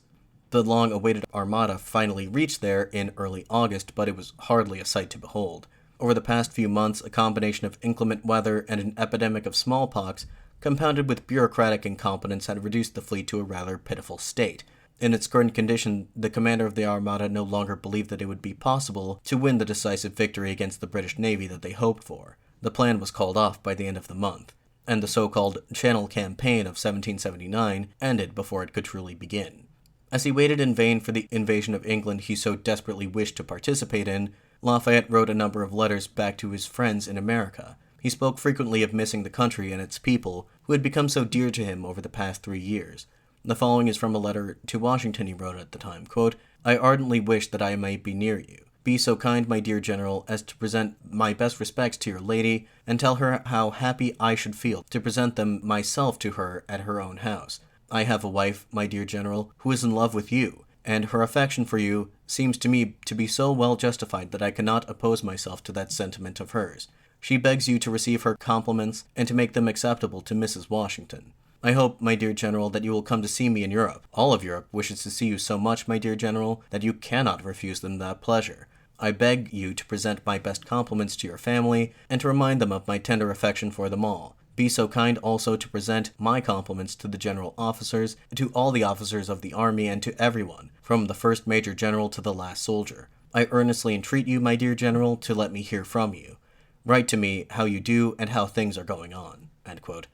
The long-awaited Armada finally reached there in early August, but it was hardly a sight to behold. Over the past few months, a combination of inclement weather and an epidemic of smallpox, compounded with bureaucratic incompetence, had reduced the fleet to a rather pitiful state. In its current condition, the commander of the Armada no longer believed that it would be possible to win the decisive victory against the British Navy that they hoped for. The plan was called off by the end of the month, and the so-called Channel Campaign of 1779 ended before it could truly begin. As he waited in vain for the invasion of England he so desperately wished to participate in, Lafayette wrote a number of letters back to his friends in America. He spoke frequently of missing the country and its people, who had become so dear to him over the past 3 years. The following is from a letter to Washington he wrote at the time, quote, "I ardently wish that I might be near you. Be so kind, my dear General, as to present my best respects to your lady, and tell her how happy I should feel to present them myself to her at her own house. I have a wife, my dear General, who is in love with you, and her affection for you seems to me to be so well justified that I cannot oppose myself to that sentiment of hers. She begs you to receive her compliments and to make them acceptable to Mrs. Washington. I hope, my dear General, that you will come to see me in Europe. All of Europe wishes to see you so much, my dear General, that you cannot refuse them that pleasure. I beg you to present my best compliments to your family, and to remind them of my tender affection for them all. Be so kind also to present my compliments to the general officers, to all the officers of the army, and to everyone, from the first major general to the last soldier. I earnestly entreat you, my dear General, to let me hear from you. Write to me how you do and how things are going on." End quote.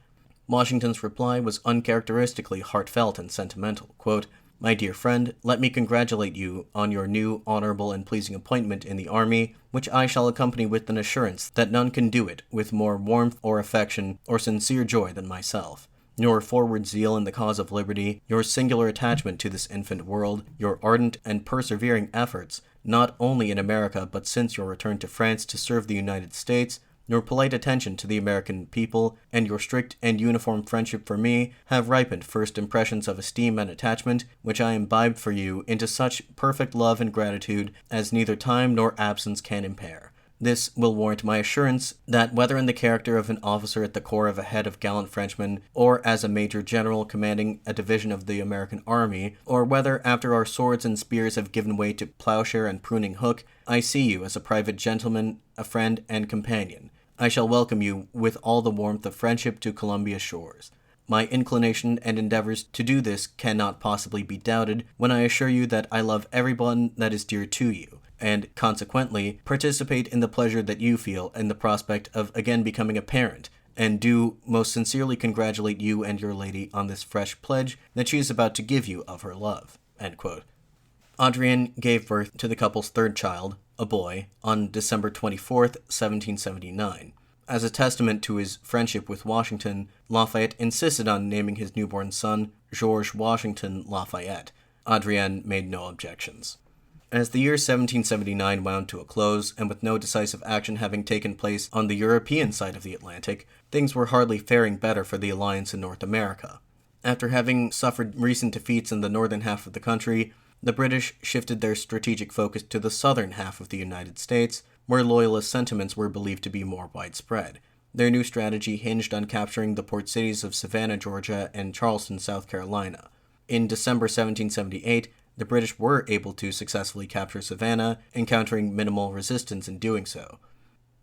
Washington's reply was uncharacteristically heartfelt and sentimental. Quote, "My dear friend, let me congratulate you on your new, honorable, and pleasing appointment in the army, which I shall accompany with an assurance that none can do it with more warmth or affection or sincere joy than myself. Your forward zeal in the cause of liberty, your singular attachment to this infant world, your ardent and persevering efforts, not only in America but since your return to France to serve the United States, your polite attention to the American people, and your strict and uniform friendship for me have ripened first impressions of esteem and attachment, which I imbibed for you into such perfect love and gratitude as neither time nor absence can impair. This will warrant my assurance that whether in the character of an officer at the corps of a head of gallant Frenchmen, or as a major general commanding a division of the American army, or whether after our swords and spears have given way to plowshare and pruning hook, I see you as a private gentleman, a friend, and companion. I shall welcome you with all the warmth of friendship to Columbia's shores. My inclination and endeavors to do this cannot possibly be doubted when I assure you that I love everyone that is dear to you, and consequently participate in the pleasure that you feel in the prospect of again becoming a parent, and do most sincerely congratulate you and your lady on this fresh pledge that she is about to give you of her love." End quote. Adrienne gave birth to the couple's third child, a boy, on December 24th, 1779. As a testament to his friendship with Washington, Lafayette insisted on naming his newborn son George Washington Lafayette. Adrienne made no objections. As the year 1779 wound to a close, and with no decisive action having taken place on the European side of the Atlantic, things were hardly faring better for the alliance in North America. After having suffered recent defeats in the northern half of the country, the British shifted their strategic focus to the southern half of the United States, where loyalist sentiments were believed to be more widespread. Their new strategy hinged on capturing the port cities of Savannah, Georgia, and Charleston, South Carolina. In December 1778, the British were able to successfully capture Savannah, encountering minimal resistance in doing so.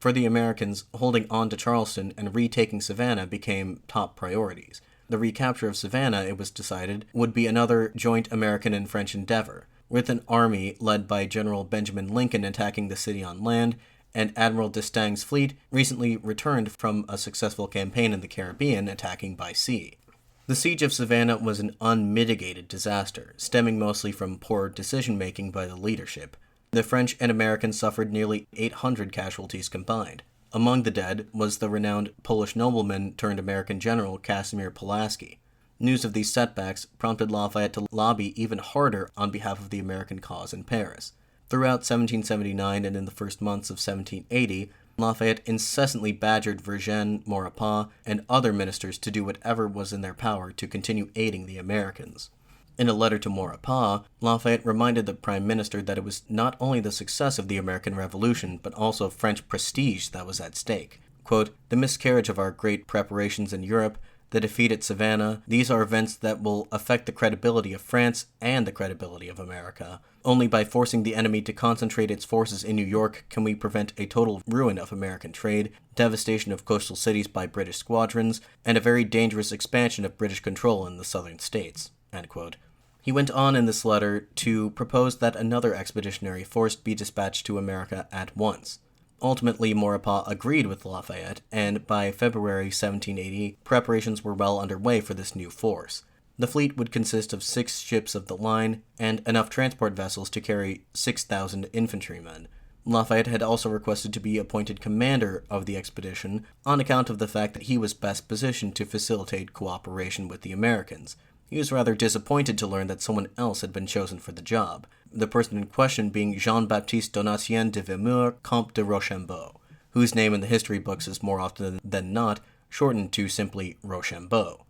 For the Americans, holding on to Charleston and retaking Savannah became top priorities. The recapture of Savannah, it was decided, would be another joint American and French endeavor, with an army led by General Benjamin Lincoln attacking the city on land, and Admiral d'Estaing's fleet recently returned from a successful campaign in the Caribbean attacking by sea. The siege of Savannah was an unmitigated disaster, stemming mostly from poor decision-making by the leadership. The French and Americans suffered nearly 800 casualties combined. Among the dead was the renowned Polish nobleman turned American general Casimir Pulaski. News of these setbacks prompted Lafayette to lobby even harder on behalf of the American cause in Paris. Throughout 1779 and in the first months of 1780, Lafayette incessantly badgered Vergennes, Maurepas, and other ministers to do whatever was in their power to continue aiding the Americans. In a letter to Maurepas, Lafayette reminded the Prime Minister that it was not only the success of the American Revolution, but also French prestige that was at stake. Quote, "The miscarriage of our great preparations in Europe, the defeat at Savannah, these are events that will affect the credibility of France and the credibility of America. Only by forcing the enemy to concentrate its forces in New York can we prevent a total ruin of American trade, devastation of coastal cities by British squadrons, and a very dangerous expansion of British control in the southern states." End quote. He went on in this letter to propose that another expeditionary force be dispatched to America at once. Ultimately, Maurepas agreed with Lafayette, and by February 1780, preparations were well underway for this new force. The fleet would consist of 6 ships of the line and enough transport vessels to carry 6,000 infantrymen. Lafayette had also requested to be appointed commander of the expedition on account of the fact that he was best positioned to facilitate cooperation with the Americans. He was rather disappointed to learn that someone else had been chosen for the job, the person in question being Jean-Baptiste Donatien de Vimeur, Comte de Rochambeau, whose name in the history books is more often than not shortened to simply Rochambeau.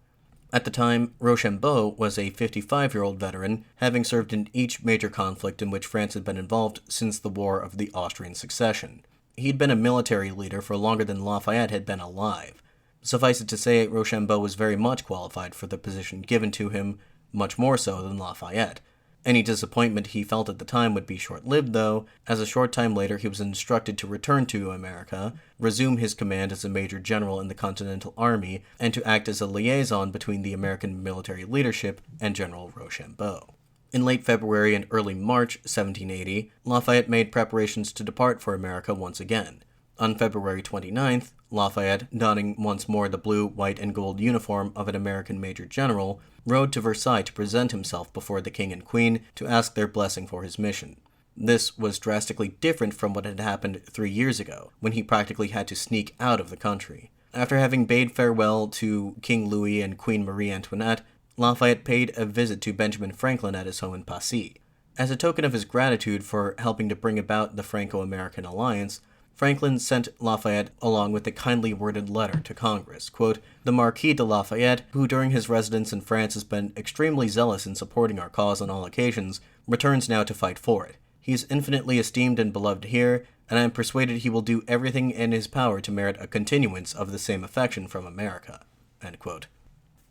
At the time, Rochambeau was a 55-year-old veteran, having served in each major conflict in which France had been involved since the War of the Austrian Succession. He'd been a military leader for longer than Lafayette had been alive. Suffice it to say, Rochambeau was very much qualified for the position given to him, much more so than Lafayette. Any disappointment he felt at the time would be short-lived, though, as a short time later he was instructed to return to America, resume his command as a major general in the Continental Army, and to act as a liaison between the American military leadership and General Rochambeau. In late February and early March 1780, Lafayette made preparations to depart for America once again. On February 29th, Lafayette, donning once more the blue, white, and gold uniform of an American major general, rode to Versailles to present himself before the king and queen to ask their blessing for his mission. This was drastically different from what had happened 3 years ago, when he practically had to sneak out of the country. After having bade farewell to King Louis and Queen Marie Antoinette, Lafayette paid a visit to Benjamin Franklin at his home in Passy. As a token of his gratitude for helping to bring about the Franco-American alliance, Franklin sent Lafayette along with a kindly worded letter to Congress. Quote, "The Marquis de Lafayette, who during his residence in France has been extremely zealous in supporting our cause on all occasions, returns now to fight for it. He is infinitely esteemed and beloved here, and I am persuaded he will do everything in his power to merit a continuance of the same affection from America." End quote.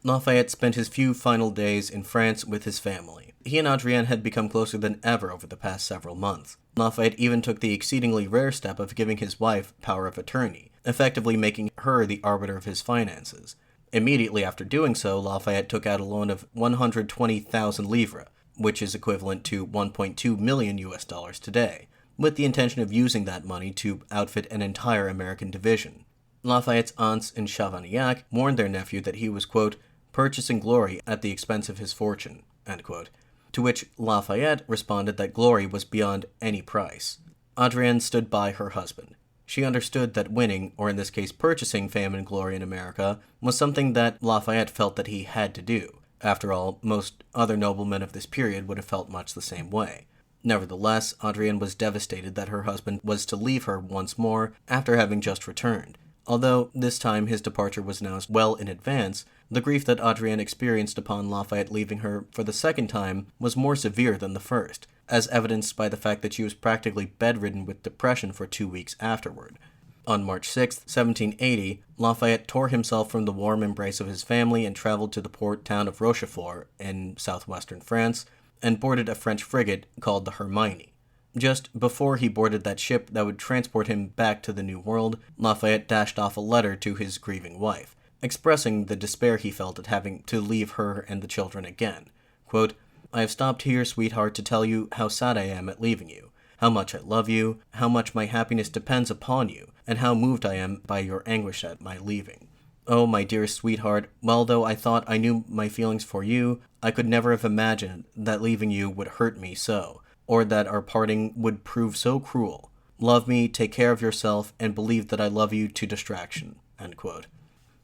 Lafayette spent his few final days in France with his family. He and Adrienne had become closer than ever over the past several months. Lafayette even took the exceedingly rare step of giving his wife power of attorney, effectively making her the arbiter of his finances. Immediately after doing so, Lafayette took out a loan of 120,000 livres, which is equivalent to 1.2 million US dollars today, with the intention of using that money to outfit an entire American division. Lafayette's aunts in Chavagnac warned their nephew that he was, quote, purchasing glory at the expense of his fortune, end quote. To which Lafayette responded that glory was beyond any price. Adrienne stood by her husband. She understood that winning, or in this case purchasing fame and glory in America, was something that Lafayette felt that he had to do. After all, most other noblemen of this period would have felt much the same way. Nevertheless, Adrienne was devastated that her husband was to leave her once more after having just returned. Although this time his departure was announced well in advance, the grief that Adrienne experienced upon Lafayette leaving her for the second time was more severe than the first, as evidenced by the fact that she was practically bedridden with depression for 2 weeks afterward. On March 6, 1780, Lafayette tore himself from the warm embrace of his family and traveled to the port town of Rochefort in southwestern France, and boarded a French frigate called the Hermione. Just before he boarded that ship that would transport him back to the New World, Lafayette dashed off a letter to his grieving wife, expressing the despair he felt at having to leave her and the children again. Quote, "I have stopped here, sweetheart, to tell you how sad I am at leaving you, how much I love you, how much my happiness depends upon you, and how moved I am by your anguish at my leaving. Oh, my dearest sweetheart, well though I thought I knew my feelings for you, I could never have imagined that leaving you would hurt me so, or that our parting would prove so cruel. Love me, take care of yourself, and believe that I love you to distraction." End quote.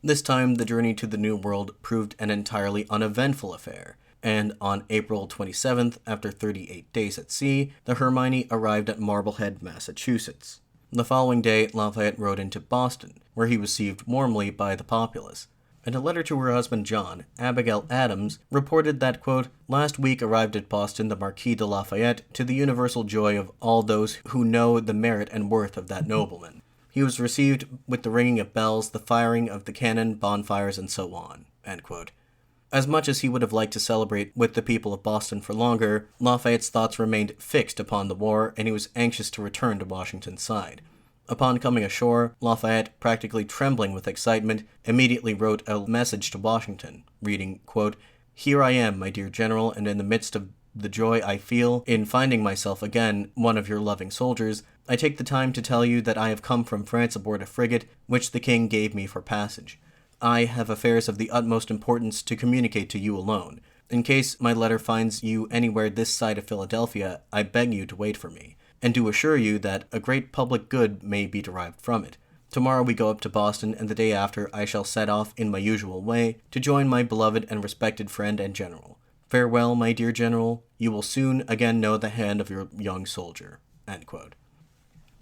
This time, the journey to the New World proved an entirely uneventful affair, and on April 27th, after 38 days at sea, the Hermione arrived at Marblehead, Massachusetts. The following day, Lafayette rode into Boston, where he was received warmly by the populace. In a letter to her husband John, Abigail Adams reported that, quote, "Last week arrived at Boston the Marquis de Lafayette, to the universal joy of all those who know the merit and worth of that nobleman. He was received with the ringing of bells, the firing of the cannon, bonfires, and so on." End quote. As much as he would have liked to celebrate with the people of Boston for longer, Lafayette's thoughts remained fixed upon the war, and he was anxious to return to Washington's side. Upon coming ashore, Lafayette, practically trembling with excitement, immediately wrote a message to Washington, reading, quote, Here I am, my dear General, and in the midst of the joy I feel in finding myself again one of your loving soldiers, I take the time to tell you that I have come from France aboard a frigate which the king gave me for passage. I have affairs of the utmost importance to communicate to you alone. In case my letter finds you anywhere this side of Philadelphia, I beg you to wait for me, and do assure you that a great public good may be derived from it. Tomorrow we go up to Boston, and the day after I shall set off in my usual way to join my beloved and respected friend and general. Farewell, my dear General. You will soon again know the hand of your young soldier." End quote.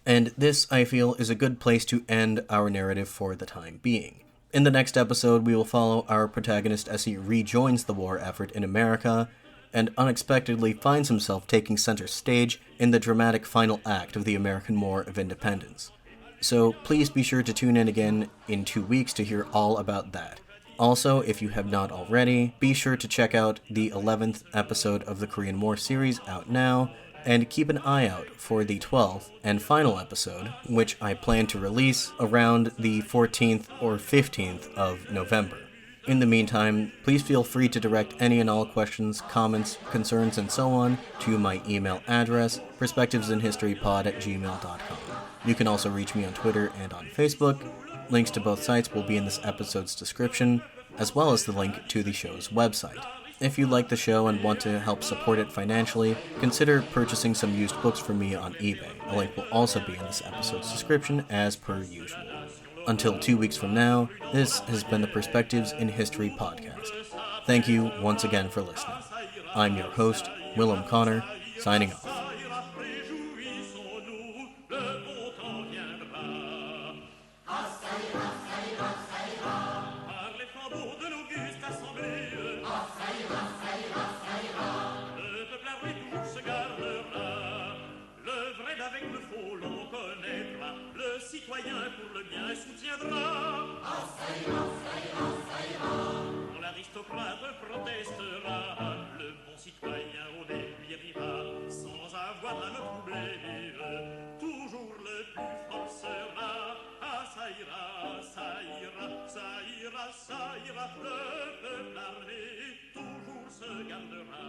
And this, I feel, is a good place to end our narrative for the time being. In the next episode, we will follow our protagonist as he rejoins the war effort in America and unexpectedly finds himself taking center stage in the dramatic final act of the American War of Independence. So please be sure to tune in again in 2 weeks to hear all about that. Also, if you have not already, be sure to check out the 11th episode of the Korean War series out now, and keep an eye out for the 12th and final episode, which I plan to release around the 14th or 15th of November. In the meantime, please feel free to direct any and all questions, comments, concerns, and so on to my email address, perspectivesinhistorypod@gmail.com. You can also reach me on Twitter and on Facebook. Links to both sites will be in this episode's description, as well as the link to the show's website. If you like the show and want to help support it financially, consider purchasing some used books from me on eBay. A link will also be in this episode's description, as per usual. Until 2 weeks from now, this has been the Perspectives in History podcast. Thank you once again for listening. I'm your host, Willem Connor, signing off. Citoyen pour le bien soutiendra. Ah, ça ira, ça ira, ça ira. Quand l'aristocrate protestera, le bon citoyen au délirira, sans avoir à le troubler. Toujours le plus fort sera. Ah, ça ira, ça ira, ça ira, ça ira. Le peuple armé toujours se gardera.